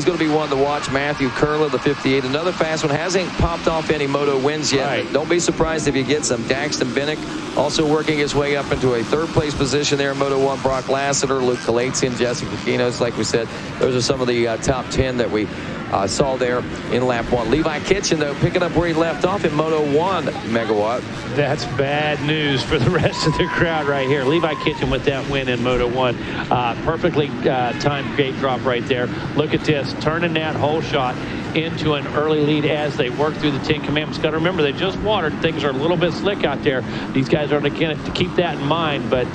He's going to be one to watch. Matthew Curler, the 58, another fast one. Hasn't popped off any Moto wins yet. Right. But don't be surprised if you get some. Daxton Bennick also working his way up into a third-place position there in Moto 1. Brock Lassiter, Luke Kalatsian, Jesse Kokinos. Like we said, those are some of the top 10 that we saw there in lap 1. Levi Kitchen, though, picking up where he left off in Moto 1, Megawatt. That's bad news for the rest of the crowd right here. Levi Kitchen with that win in Moto 1. Perfectly timed gate drop right there. Look at this, turning that whole shot into an early lead as they work through the 10 Commandments. Got to remember, they just watered. Things are a little bit slick out there. These guys are going to keep that in mind. But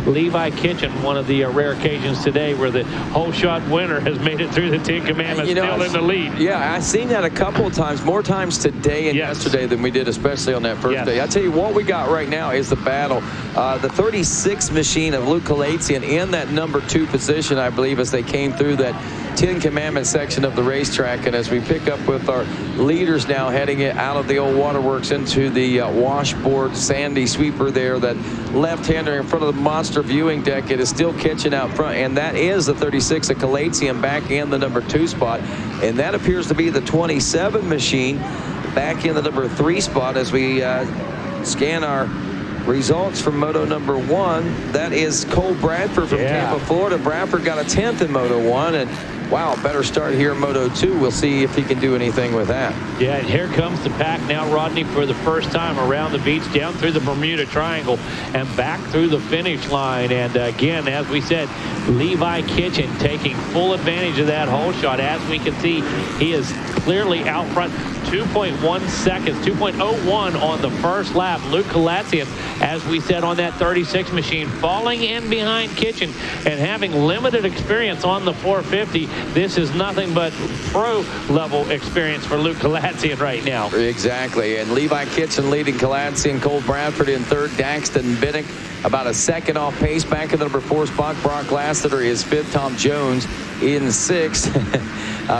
Levi Kitchen, one of the rare occasions today where the whole shot winner has made it through the 10 Commandments, still in the lead. Yeah, I've seen that a couple of times, more times today and yesterday than we did, especially on that first day. I tell you what we got right now is the battle. The 36 machine of Luke Kalatsian in that number 2 position, I believe, as they came through that 10 Commandment section of the racetrack. And as we pick up with our leaders now heading it out of the old waterworks into the washboard sandy sweeper there, that left-hander in front of the monster viewing deck, it is still Kitchen out front, and that is the 36 of Kalatsian back in the number 2 spot, and that appears to be the 27 machine back in the number 3 spot as we scan our results from Moto number 1. That is Cole Bradford from Tampa, Florida. Bradford got a 10th in Moto 1, and wow, better start here in Moto 2. We'll see if he can do anything with that. Yeah, and here comes the pack now, Rodney, for the first time around the beach, down through the Bermuda Triangle, and back through the finish line. And again, as we said, Levi Kitchen taking full advantage of that hole shot. As we can see, he is clearly out front. 2.1 seconds, 2.01 on the first lap. Luke Kalatsian, as we said, on that 36 machine, falling in behind Kitchen and having limited experience on the 450. This is nothing but pro-level experience for Luke Kalatsian right now. Exactly, and Levi Kitchen leading Kalatsian, Cole Bradford in third, Daxton Bennick about a second off pace back in the number 4 spot. Brock Lassiter is 5th, Tom Jones in 6th.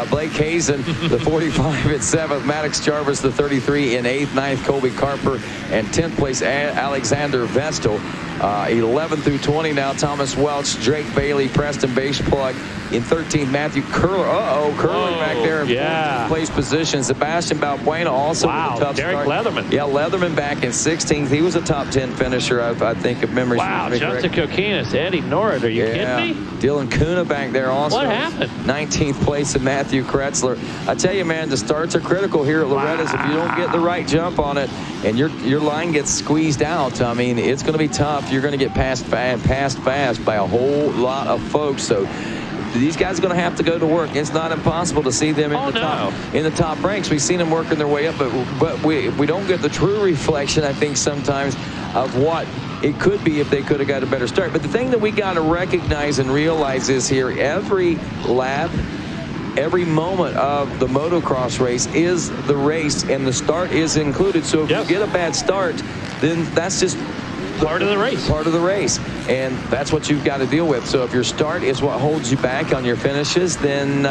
Blake Hazen, the 45 at 7th. Maddox Jarvis, the 33 in 8th. 9th, Colby Carper. And 10th place, Alexander Vestal. 11 through 20 now, Thomas Welch, Drake Bailey, Preston Baseplug. In 13th, Matthew Curler. Curler back there in 14th place position. Sebastian Balbuena also with a tough Derek start. Leatherman. Yeah, Leatherman back in 16th. He was a top 10 finisher, I think, if memory serves me correct. Justin Kokinos, Eddie Norris. Are you kidding me? Dylan Kuna back there also. What happened? 19th place of Matthew Kretzler. I tell you, man, the starts are critical here at Loretta's. If you don't get the right jump on it and your line gets squeezed out, I mean, it's going to be tough. You're going to get passed fast by a whole lot of folks. So these guys are going to have to go to work. It's not impossible to see them in the top ranks. We've seen them working their way up, but we don't get the true reflection, I think, sometimes of what it could be if they could have got a better start. But the thing that we got to recognize and realize is here, every lap, every moment of the motocross race is the race, and the start is included. So if you get a bad start, then that's just part of the race. Part of the race. And that's what you've got to deal with. So if your start is what holds you back on your finishes, then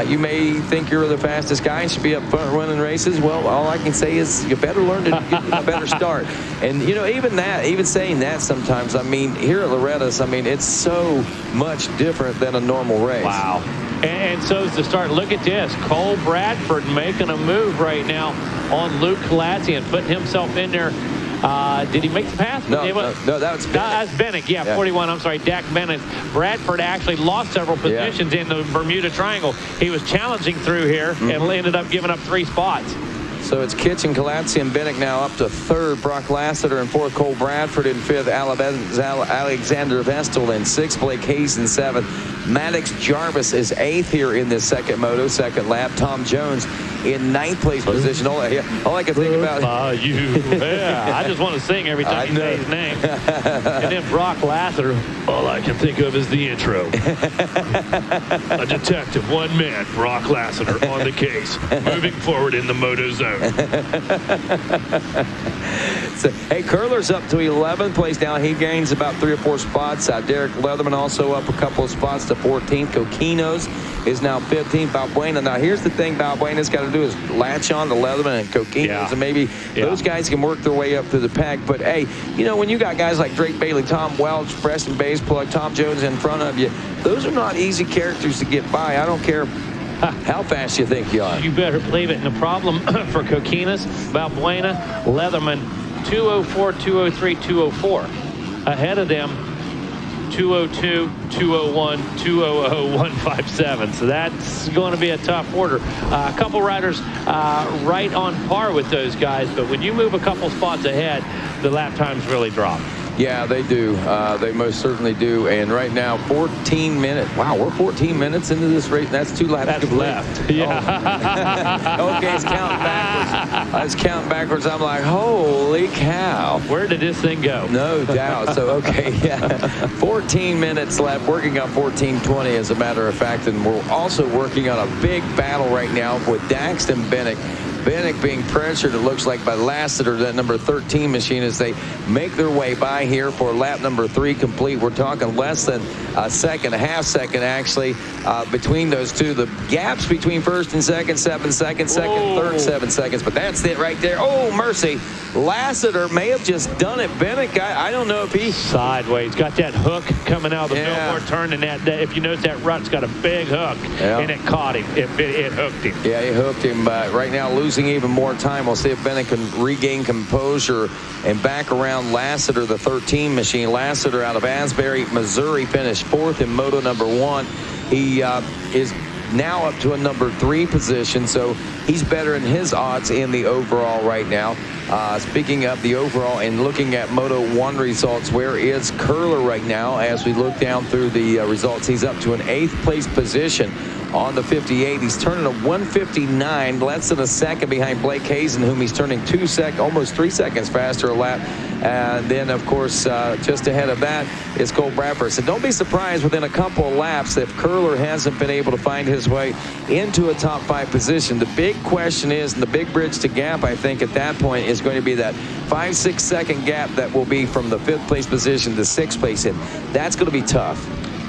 you may think you're the fastest guy and should be up front running races. Well, all I can say is you better learn to get a better start. And, you know, even saying that sometimes, I mean, here at Loretta's, I mean, it's so much different than a normal race. Wow. And so is the start. Look at this. Cole Bradford making a move right now on Luke Kalatsian, putting himself in there. Did he make the pass? No, that was Bennick. That's Bennick, 41. I'm sorry, Dak Bennett. Bradford actually lost several positions in the Bermuda Triangle. He was challenging through here and ended up giving up 3 spots. So it's Kitchen, Kalatsian, Bennick now up to 3rd. Brock Lassiter in 4th. Cole Bradford in 5th. Alexander Vestal in 6th. Blake Hayes in 7th. Maddox Jarvis is 8th here in this second moto, second lap. Tom Jones in 9th place position. All I can think about. I just want to sing every time you say his name. And then Brock Lassiter. All I can think of is the intro. A detective, one man, Brock Lassiter, on the case, moving forward in the moto zone. So, hey, Curler's up to 11th place now. He gains about 3 or 4 spots. Derek Leatherman also up a couple of spots to 14th. Kokinos is now 15th. Balbuena. Now, here's the thing Balbuena's got to do is latch on to Leatherman and Kokinos, and maybe those guys can work their way up through the pack. But, hey, you know, when you got guys like Drake Bailey, Tom Welch, Preston Baseplug, Tom Jones in front of you, those are not easy characters to get by. I don't care How fast do you think you are? You better believe it. And the problem for Coquinas, Balbuena, Leatherman, 204, 203, 204. Ahead of them, 202, 201, 200, 157. So that's going to be a tough order. A couple riders right on par with those guys, but when you move a couple spots ahead, the lap times really drop. Yeah, they do. They most certainly do. And right now, 14 minutes. Wow, we're 14 minutes into this race. That's 2 laps. That's left. Yeah. Oh. Okay, it's counting backwards. I was counting backwards. I'm like, holy cow. Where did this thing go? No doubt. So, okay, yeah. 14 minutes left. Working on 14:20, as a matter of fact. And we're also working on a big battle right now with Dax and Bennick. Bennick being pressured, it looks like, by Lassiter, that number 13 machine, as they make their way by here for lap number 3 complete. We're talking less than a second, a half second, actually, between those two. The gaps between first and second, 7 seconds, second, third, 7 seconds. But that's it right there. Oh, mercy. Lassiter may have just done it. Bennick, I don't know if he... Sideways. Got that hook coming out of the Millmore turn, and that if you notice, that rut's got a big hook, and it caught him. It hooked him. Yeah, it hooked him. But right now, losing even more time. We'll see if Bennick can regain composure and back around Lassiter, the 13 machine. Lassiter out of Asbury, Missouri, finished 4th in Moto number 1. He is now up to a number 3 position, so he's better in his odds in the overall right now. Speaking of the overall and looking at Moto 1 results, where is Curler right now? As we look down through the results, he's up to an 8th place position on the 58. He's turning a 1:59, less than a second behind Blake Hazen, whom he's turning almost 3 seconds faster a lap. And then, of course, just ahead of that is Cole Bradford. So don't be surprised within a couple of laps if Curler hasn't been able to find his way into a top 5 position. The big question is, and the big bridge to gap, I think, at that point is going to be that 5-6 second gap that will be from the 5th place position to 6th place. And that's going to be tough.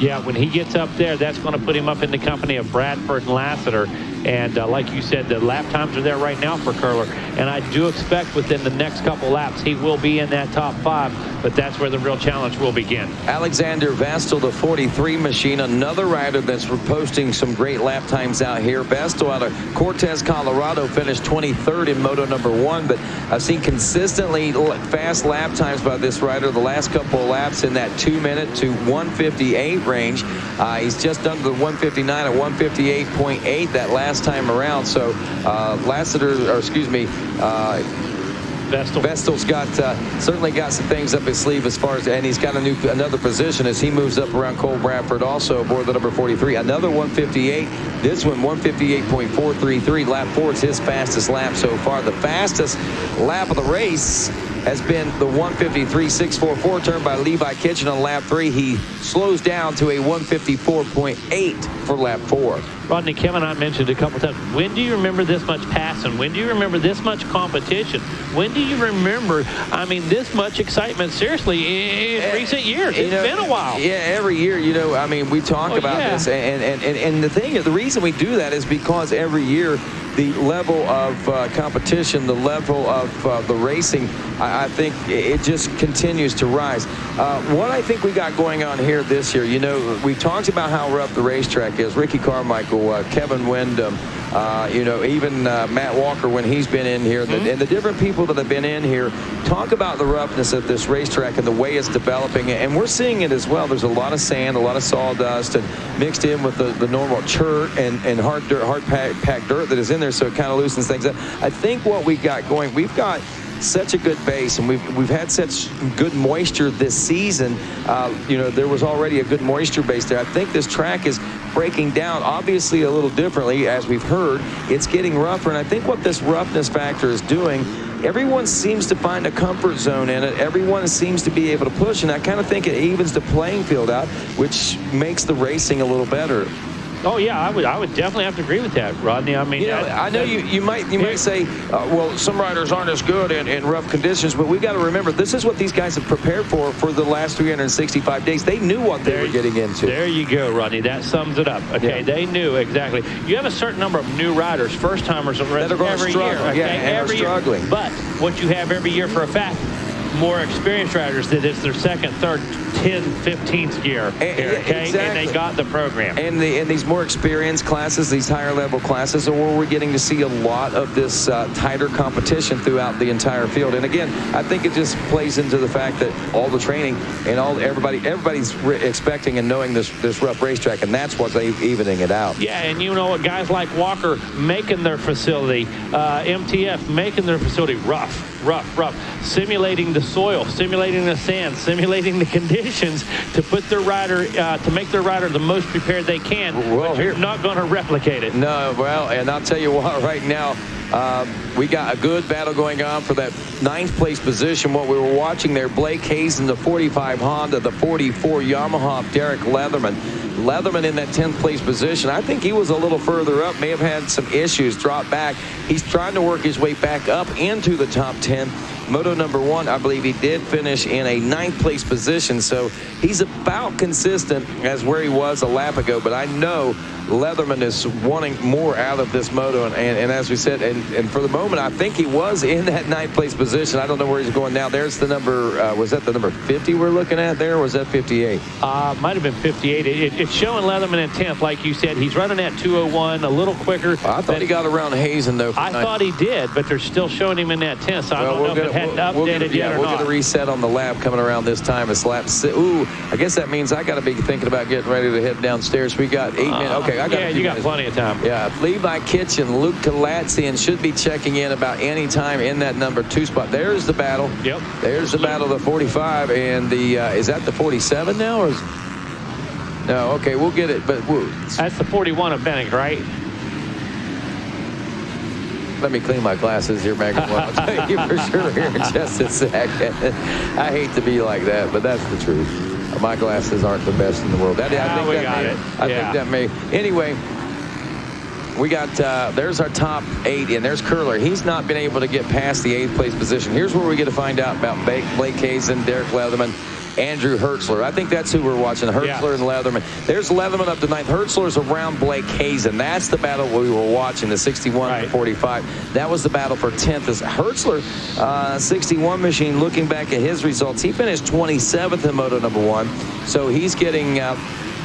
Yeah, when he gets up there, that's going to put him up in the company of Bradford and Lassiter. And like you said, the lap times are there right now for Curler. And I do expect within the next couple laps, he will be in that top 5. But that's where the real challenge will begin. Alexander Vestal, the 43 machine, another rider that's posting some great lap times out here. Vestal out of Cortez, Colorado, finished 23rd in Moto number 1. But I've seen consistently fast lap times by this rider the last couple of laps in that 2-minute to 1:58 range. He's just under the 1:59 at 1:58.8 that last time around. So Vestal's got certainly got some things up his sleeve as far as, and he's got another position as he moves up around Cole Bradford, also aboard the number 43. Another 1:58. This one 1:58.433. Lap 4 is his fastest lap so far. The fastest lap of the race has been the 1:53.644 turned by Levi Kitchen on lap 3. He slows down to a 1:54.8 for lap 4. Rodney, Kevin and I mentioned a couple times, when do you remember this much passing? When do you remember this much competition? When do you remember, this much excitement, seriously, in recent years? It's been a while. Yeah, every year, we talk about this. And the reason we do that is because every year, the level of competition, the level of the racing, I think it just continues to rise. What I think we got going on here this year, we talked about how rough the racetrack is. Ricky Carmichael, Kevin Windham, even Matt Walker when he's been in here, and the different people that have been in here talk about the roughness of this racetrack and the way it's developing, and we're seeing it as well. There's a lot of sand, a lot of sawdust, and mixed in with the normal chert and hard packed dirt that is in there, so it kind of loosens things up. I think what we got going, we've got such a good base, and we've had such good moisture this season. There was already a good moisture base there. I think this track is breaking down, obviously a little differently, as we've heard. It's getting rougher, and I think what this roughness factor is doing, everyone seems to find a comfort zone in it. Everyone seems to be able to push, and I kind of think it evens the playing field out, which makes the racing a little better. Oh yeah, I would definitely have to agree with that, Rodney. I know you might say, well, some riders aren't as good in rough conditions, but we've got to remember this is what these guys have prepared for the last 365 days. They knew what they were getting into. There you go, Rodney. That sums it up. Okay, They knew exactly. You have a certain number of new riders, first timers, that are going to struggle. Year. Okay? And every are struggling. Year. But what you have every year for a fact, more experienced riders that it's their second, third, 10th, 15th year. Okay? Exactly. And they got the program. And these more experienced classes, these higher level classes, are where we're getting to see a lot of this tighter competition throughout the entire field. And again, I think it just plays into the fact that all the training and everybody's expecting and knowing this rough racetrack, and that's what's evening it out. Yeah, and you know what, guys like Walker making their facility, MTF making their facility rough, simulating the soil, simulating the sand, simulating the conditions to put their rider, to make their rider the most prepared they can. Well, but you're not going to replicate it. No, well, and I'll tell you what, right now, we got a good battle going on for that 9th place position. What we were watching there, Blake Hayes in the 45 Honda, the 44 Yamaha, Derek Leatherman in that 10th place position. I think he was a little further up, may have had some issues, dropped back. He's trying to work his way back up into the top 10. Moto number 1, I believe he did finish in a 9th place position, so he's about consistent as where he was a lap ago, but I know Leatherman is wanting more out of this moto, and as we said, and for the moment, I think he was in that 9th place position. I don't know where he's going now. There's the number, was that the number 50 we're looking at there, or was that 58? Might have been 58. It's showing Leatherman in 10th, like you said. He's running at 2:01, a little quicker. I thought he got around Hazen, though. I thought he did, but they're still showing him in that 10th, so I don't know if it hadn't updated yet or not. We'll get a reset on the lap coming around this time. It's lap 6. Ooh, I guess that means I got to be thinking about getting ready to head downstairs. We got 8 minutes. Okay, I got you got plenty of time. Yeah, Levi Kitchen, Luke Kalatzian should be checking in about any time in that number 2 spot. There's the battle. Yep. There's the battle of the 45, and the is that the 47 now, or is, no? Okay, we'll get it, but that's the 41 of Bennick, right? Let me clean my glasses here, Megan. I'll tell you for sure here in just a second. I hate to be like that, but that's the truth. My glasses aren't the best in the world. I think that may. Anyway, we got, there's our top 8, and there's Curler. He's not been able to get past the 8th place position. Here's where we get to find out about Blake Hazen, Derek Leatherman, Andrew Hertzler. I think that's who we're watching, Hertzler and Leatherman. There's Leatherman up to 9th. Hertzler's around Blake Hazen. That's the battle we were watching, the 61 and 45. That was the battle for 10th. As Hertzler, 61 machine, looking back at his results, he finished 27th in Moto number 1. So he's getting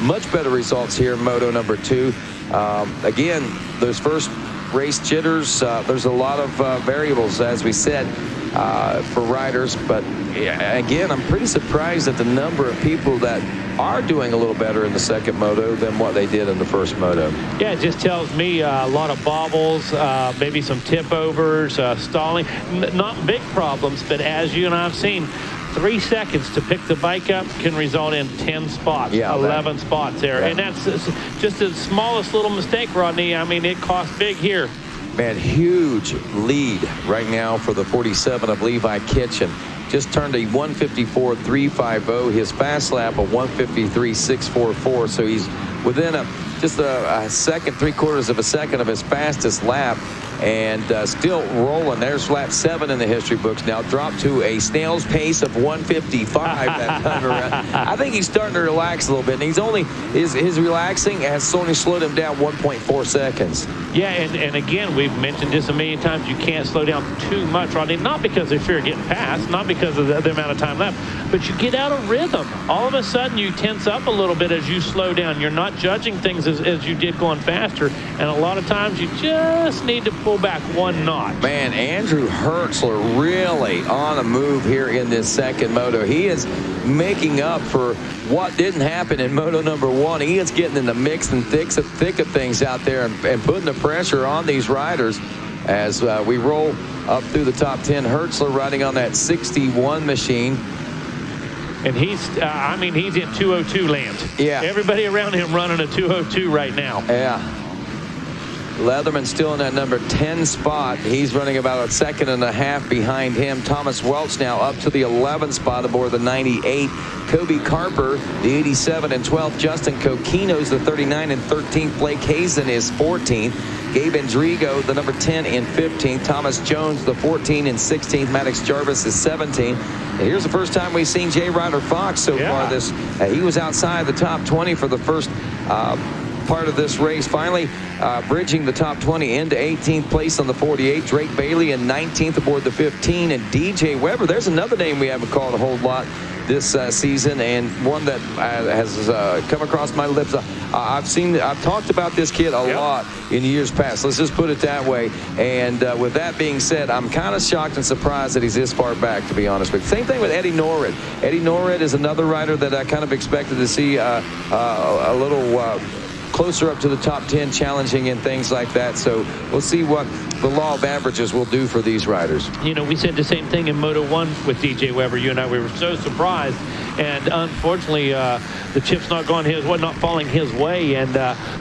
much better results here in Moto number 2. Again, those first race jitters, there's a lot of variables, as we said, for riders, but again, I'm pretty surprised at the number of people that are doing a little better in the second moto than what they did in the first moto. Yeah, it just tells me a lot of bobbles, maybe some tip overs, stalling, not big problems, but as you and I have seen, 3 seconds to pick the bike up can result in 10 spots, 11 spots there. And that's just the smallest little mistake, Rodney. I mean, it costs big here. Man, huge lead right now for the 47 of Levi Kitchen. Just turned a 154.350. His fast lap, a 153.644. So he's within just a second, 3/4 of a second of his fastest lap, and still rolling. There's lap 7 in the history books now, dropped to a snail's pace of 155 that time around. I think he's starting to relax a little bit, and he's only his relaxing has only slowed him down 1.4 seconds. Yeah, and again, we've mentioned this a million times. You can't slow down too much, Rodney. Not because they fear getting past, not because of the amount of time left, but you get out of rhythm. All of a sudden, you tense up a little bit as you slow down. You're not judging things as you did going faster, and a lot of times you just need to pull back 1 notch. Man, Andrew Hertzler really on a move here in this second moto. He is making up for what didn't happen in Moto number 1. He is getting in the mix and thick of things out there and putting the pressure on these riders as we roll up through the top 10. Hertzler riding on that 61 machine. And he's, I mean, he's in 202 land. Yeah. Everybody around him running a 202 right now. Yeah. Leatherman still in that number 10 spot. He's running about a 2.5 seconds behind him. Thomas Welch now up to the 11th spot aboard the 98. Kobe Carper, the 87 and 12th. Justin Coquino's the 39 and 13th. Blake Hazen is 14th. Gabe Endrigo, the number 10 and 15th. Thomas Jones, the 14 and 16th. Maddox Jarvis is 17. And here's the first time we've seen J. Ryder Fox so far. He was outside the top 20 for the first part of this race. Finally bridging the top 20 into 18th place on the 48. Drake Bailey in 19th aboard the 15. And DJ Weber, there's another name we haven't called a whole lot this season, and one that has come across my lips. I've talked about this kid a lot in years past. Let's just put it that way. And with that being said, I'm kind of shocked and surprised that he's this far back, to be honest with you. Same thing with Eddie Norred. Eddie Norred is another rider that I kind of expected to see a little closer up to the top 10, challenging and things like that. So we'll see what the law of averages will do for these riders. You know, we said the same thing in Moto 1 with DJ Weber. You and I, we were so surprised. And unfortunately, the chip's not going his way, not falling his way. And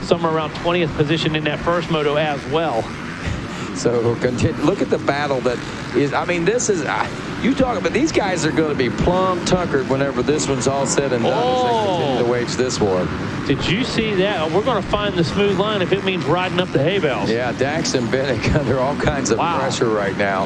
somewhere around 20th position in that first Moto as well. So look at the battle that is. I mean, this is. You talk about these guys are going to be plumb tuckered whenever this one's all said and done as they continue to wage this one. Did you see that? We're going to find the smooth line if it means riding up the hay bales. Yeah, Dax and Bennett under all kinds of pressure right now.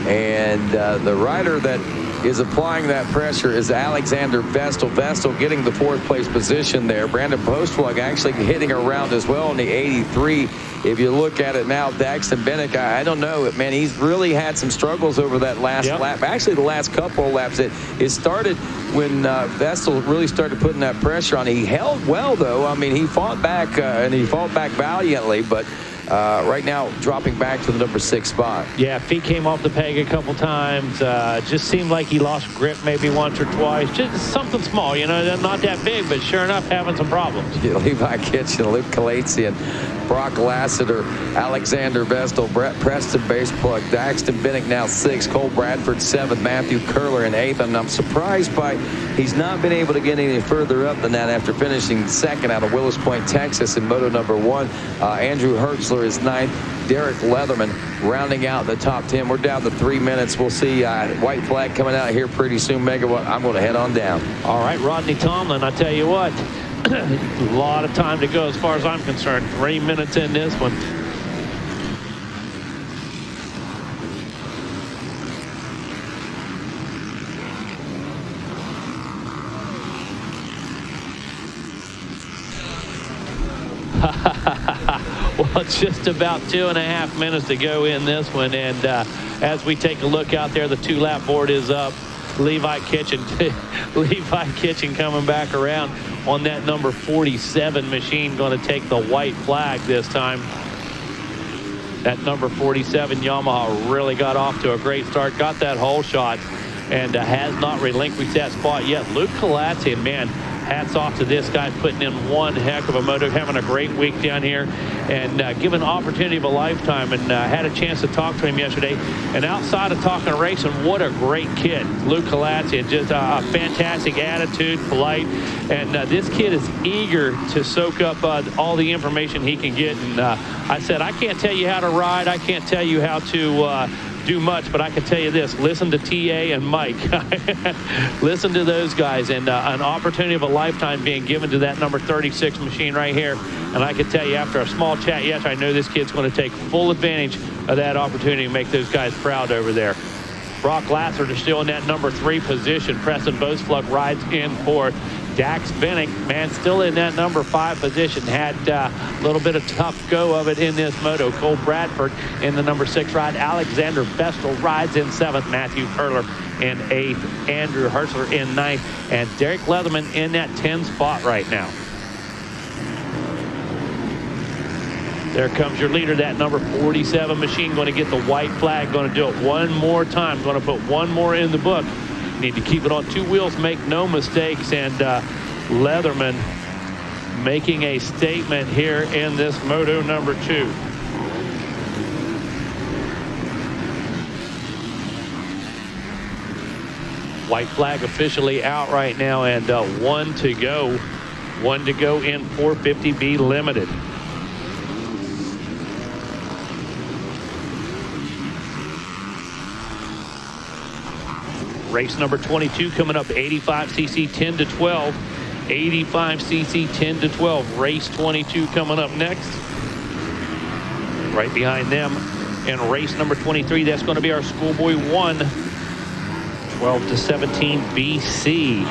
And the rider that is applying that pressure is Alexander Vestal. Vestal getting the 4th place position there. Brandon Postplug actually hitting around as well in the 83. If you look at it now, Daxton Bennett, I don't know, man, he's really had some struggles over that last lap. Actually, the last couple of laps. It started when Vestal really started putting that pressure on. He held well, though. I mean, he fought back, and he fought back valiantly, but right now dropping back to the number 6 spot. Yeah, feet came off the peg a couple times. Just seemed like he lost grip maybe once or twice. Just something small, you know, not that big, but sure enough, having some problems. Yeah, Levi Kitchen, Luke Kalatsian, Brock Lassiter, Alexander Vestal, Brett Preston, base plug, Daxton Bennett now 6, Cole Bradford 7th, Matthew Curler in 8th. And I'm surprised by he's not been able to get any further up than that after finishing 2nd out of Willis Point, Texas in Moto number 1. Andrew Hertzler is 9th. Derek Leatherman rounding out the top 10. We're down to 3 minutes. We'll see white flag coming out here pretty soon. Megawatt, I'm going to head on down. All right, Rodney Tomlin, I tell you what, a lot of time to go as far as I'm concerned. 3 minutes in this one. Well, it's just about 2.5 minutes to go in this one. And as we take a look out there, the 2-lap board is up. Levi Kitchen coming back around on that number 47 machine, going to take the white flag this time. That number 47 Yamaha really got off to a great start, got that hole shot, and has not relinquished that spot yet. Luke Kalatsian, man, hats off to this guy, putting in one heck of a moto, having a great week down here, and given opportunity of a lifetime. And had a chance to talk to him yesterday. And outside of talking racing, what a great kid, Luke Kalatsian. Just a fantastic attitude, polite, and this kid is eager to soak up all the information he can get. And I said, I can't tell you how to ride. I can't tell you how to do much, but I can tell you this: listen to TA and Mike. Listen to those guys, and an opportunity of a lifetime being given to that number 36 machine right here. And I can tell you, after a small chat, yes, I know this kid's going to take full advantage of that opportunity and make those guys proud over there. Brock Lassiter still in that number 3 position. Preston Boseflug rides in 4th. Dax Bennett, man, still in that number 5 position. Had a little bit of tough go of it in this moto. Cole Bradford in the number 6 ride. Alexander Vestal rides in 7th. Matthew Curler in 8th. Andrew Hertzler in 9th. And Derek Leatherman in that 10 spot right now. There comes your leader, that number 47 machine, going to get the white flag, going to do it one more time, going to put one more in the book. Need to keep it on 2 wheels, make no mistakes. And Leatherman making a statement here in this Moto number 2. White flag officially out right now, and 1 to go. 1 to go in 450B Limited. Race number 22 coming up, 85cc 10 to 12. 85cc 10 to 12. Race 22 coming up next. Right behind them in race number 23, that's going to be our Schoolboy 1. 12 to 17 BC.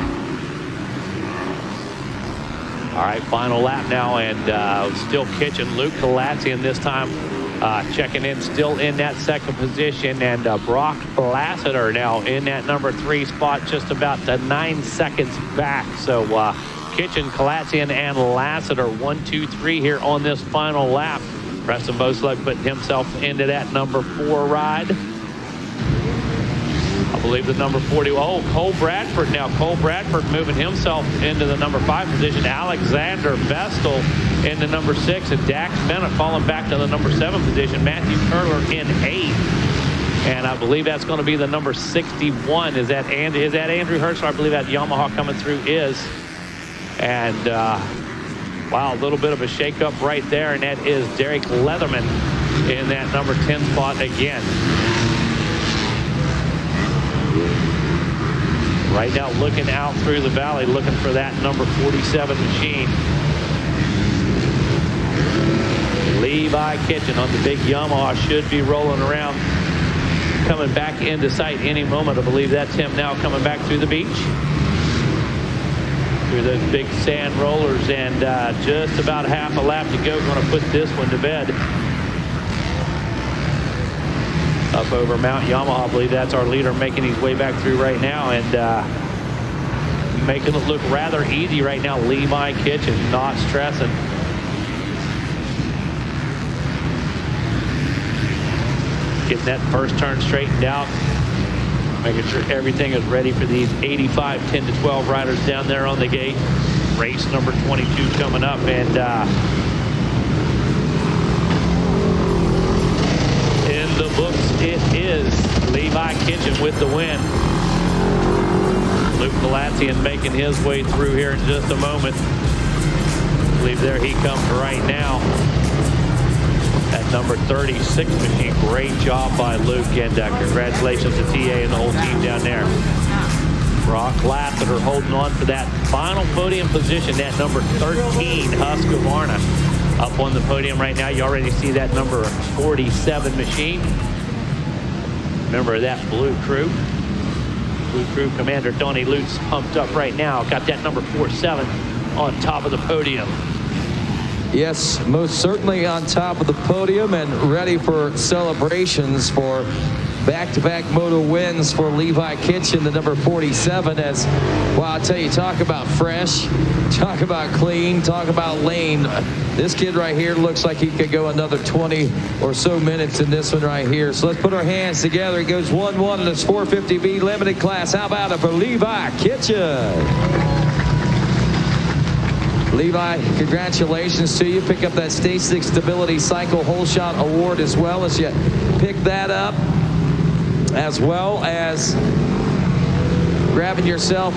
All right, final lap now, and still Kitchen. Luke Kalatsian this time checking in, still in that second position, and Brock Lassiter now in that number 3 spot, just about 9 seconds back. So Kitchen, Kalatsian, and Lassiter, 1, 2, 3 here on this final lap. Preston Boslug putting himself into that number 4 ride. I believe the number 40. Oh, Cole Bradford now. Cole Bradford moving himself into the number 5 position. Alexander Vestal in the number 6, and Dax Bennett falling back to the number 7 position. Matthew Curler in 8. And I believe that's going to be the number 61. Is that Andrew Hertzler? I believe that Yamaha coming through is. And wow, a little bit of a shakeup right there, and that is Derek Leatherman in that number 10 spot again. Right now looking out through the valley, looking for that number 47 machine. Levi Kitchen on the big Yamaha should be rolling around, coming back into sight any moment. I believe that's him now coming back through the beach, through those big sand rollers, and just about half a lap to go. Going to put this one to bed. Up over Mount Yamaha, I believe that's our leader making his way back through right now, and making it look rather easy right now. Levi Kitchen not stressing. Getting that first turn straightened out, making sure everything is ready for these 85 10 to 12 riders down there on the gate. Race number 22 coming up, and in the books it is Levi Kitchen with the win. Luke Kalatsian making his way through here in just a moment. I believe there he comes right now. That number 36 machine. Great job by Luke, and congratulations to TA and the whole team down there. Brock Lassiter holding on for that final podium position, that number 13 Husqvarna up on the podium right now. You already see that number 47 machine. Remember that Blue Crew. Blue Crew Commander Tony Lutz pumped up right now. Got that number 47 on top of the podium. Yes, most certainly on top of the podium and ready for celebrations for back-to-back Moto wins for Levi Kitchen, the number 47. As well, I'll tell you, talk about fresh, talk about clean, talk about lane. This kid right here looks like he could go another 20 or so minutes in this one right here. So let's put our hands together. It goes 1-1 in this 450B limited class. How about it for Levi Kitchen? Levi, congratulations to you. Pick up that Stage 6 Stability Cycle Whole Shot Award as well as you pick that up, as well as grabbing yourself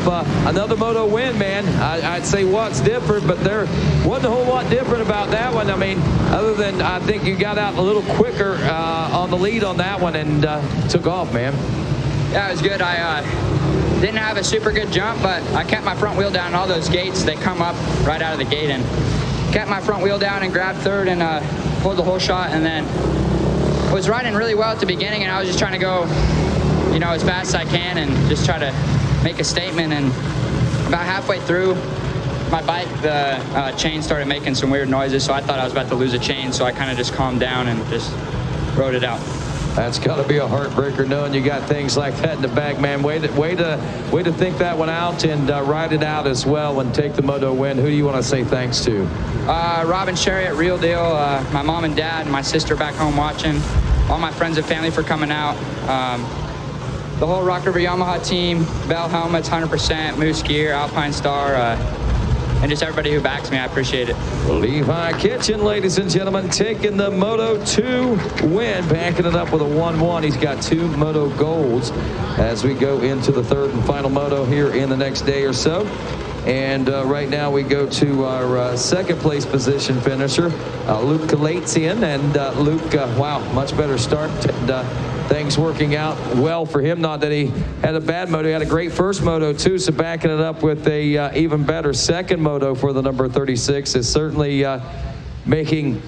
another Moto win, man. I'd say what's different, but there wasn't a whole lot different about that one. I mean, other than I think you got out a little quicker on the lead on that one and took off, man. Yeah, it was good. I didn't have a super good jump, but I kept my front wheel down in all those gates. They come up right out of the gate, and kept my front wheel down and grabbed third and pulled the whole shot, and then was riding really well at the beginning, and I was just trying to go, you know, as fast as I can and just try to make a statement. And about halfway through, my bike, the chain started making some weird noises, so I thought I was about to lose a chain, so I kind of just calmed down and just rode it out. That's got to be a heartbreaker knowing you got things like that in the bag, man. Way to think that one out and ride it out as well and take the Moto win. Who do you want to say thanks to? Robin Sherry at Real Deal, my mom and dad, my sister back home watching, all my friends and family for coming out, the whole Rock River Yamaha team, Bell Helmets, 100%, Moose Gear, Alpine Star, and just everybody who backs me. I appreciate it. Levi Kitchen, ladies and gentlemen, taking the Moto 2 win, backing it up with a 1-1. He's got 2 Moto golds as we go into the third and final Moto here in the next day or so. And right now we go to our second place position finisher, Luke Kalatsian. And Luke, wow, much better start. And things working out well for him. Not that he had a bad moto. He had a great first Moto too. So backing it up with a even better second Moto for the number 36 is certainly making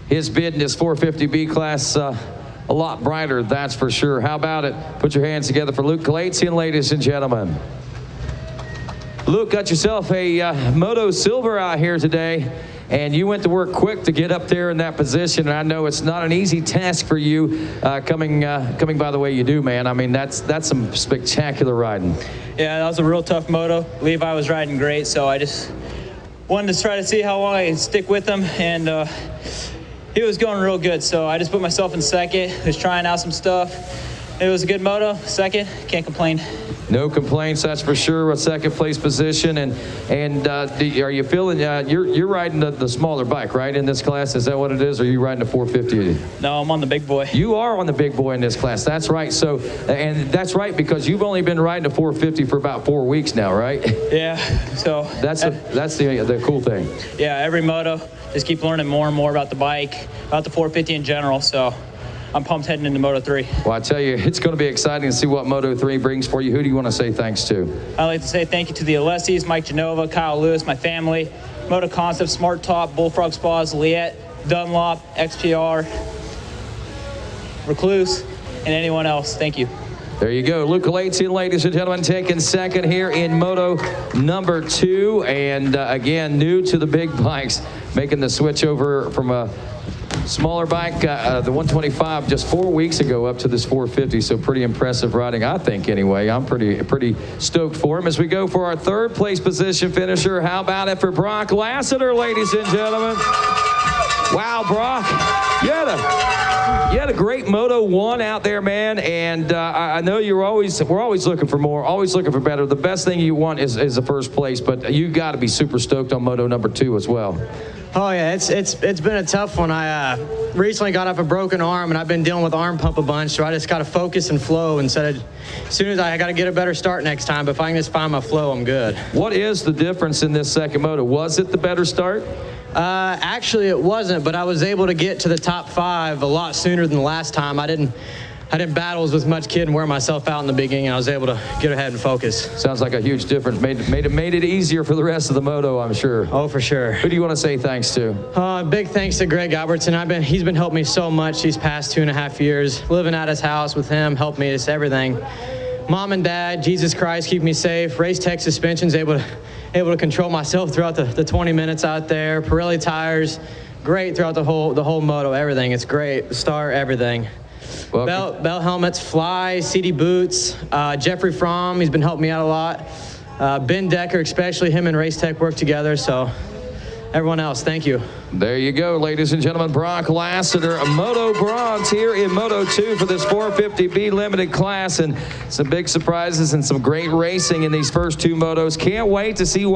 his bid in his 450B class a lot brighter, that's for sure. How about it? Put your hands together for Luke Kalatsian, ladies and gentlemen. Luke, got yourself a Moto Silver out here today, and you went to work quick to get up there in that position. And I know it's not an easy task for you coming by the way you do, man. I mean, that's some spectacular riding. Yeah, that was a real tough moto. Levi was riding great, so I just wanted to try to see how long I could stick with him, and he was going real good, so I just put myself in second, was trying out some stuff. It was a good moto, second, can't complain. No complaints, that's for sure. A second place position, and are you feeling? You're riding the smaller bike, right? In this class, is that what it is? Or are you riding a 450? No, I'm on the big boy. You are on the big boy in this class. That's right. So, and that's right because you've only been riding a 450 for about 4 weeks now, right? Yeah. So that's the cool thing. Yeah, every moto, just keep learning more and more about the bike, about the 450 in general. So I'm pumped heading into Moto 3. Well, I tell you, it's going to be exciting to see what Moto 3 brings for you. Who do you want to say thanks to? I'd like to say thank you to the Alessis, Mike Genova, Kyle Lewis, my family, Moto Concept, Smart Top, Bullfrog Spas, Liette, Dunlop, XPR, Recluse, and anyone else. Thank you. There you go. Luke Colatzian, ladies and gentlemen, taking second here in Moto number 2. And again, new to the big bikes, making the switch over from a smaller bike, the 125, just 4 weeks ago up to this 450. So pretty impressive riding, I think, anyway. I'm pretty stoked for him. As we go for our third place position finisher, how about it for Brock Lassiter, ladies and gentlemen? Wow, Brock, you had a great Moto 1 out there, man, and I know we're always looking for more, always looking for better. The best thing you want is the first place, but you got to be super stoked on Moto number 2 as well. Oh yeah, it's been a tough one. I recently got off a broken arm, and I've been dealing with arm pump a bunch, so I just got to focus and flow instead of, as soon as I got to get a better start next time, but if I can just find my flow, I'm good. What is the difference in this second Moto? Was it the better start? Actually, it wasn't, but I was able to get to the top 5 a lot sooner than the last time. I didn't battle as much kid and wear myself out in the beginning, and I was able to get ahead and focus. Sounds like a huge difference. Made it easier for the rest of the Moto, I'm sure. Oh, for sure. Who do you want to say thanks to? Big thanks to Greg Albertson. He's been helping me so much these past 2.5 years. Living at his house with him helped me. It's everything. Mom and Dad, Jesus Christ, keep me safe. Race Tech Suspension's able to control myself throughout the 20 minutes out there. Pirelli tires, great throughout the whole moto. Everything, it's great. The start, everything. Well, belt helmets, Fly, CD boots. Jeffrey Fromm, he's been helping me out a lot. Ben Decker, especially him and Race Tech work together. So everyone else, thank you. There you go, ladies and gentlemen. Brock Lassiter, a Moto bronze here in Moto 2 for this 450B limited class, and some big surprises and some great racing in these first 2 motos. Can't wait to see what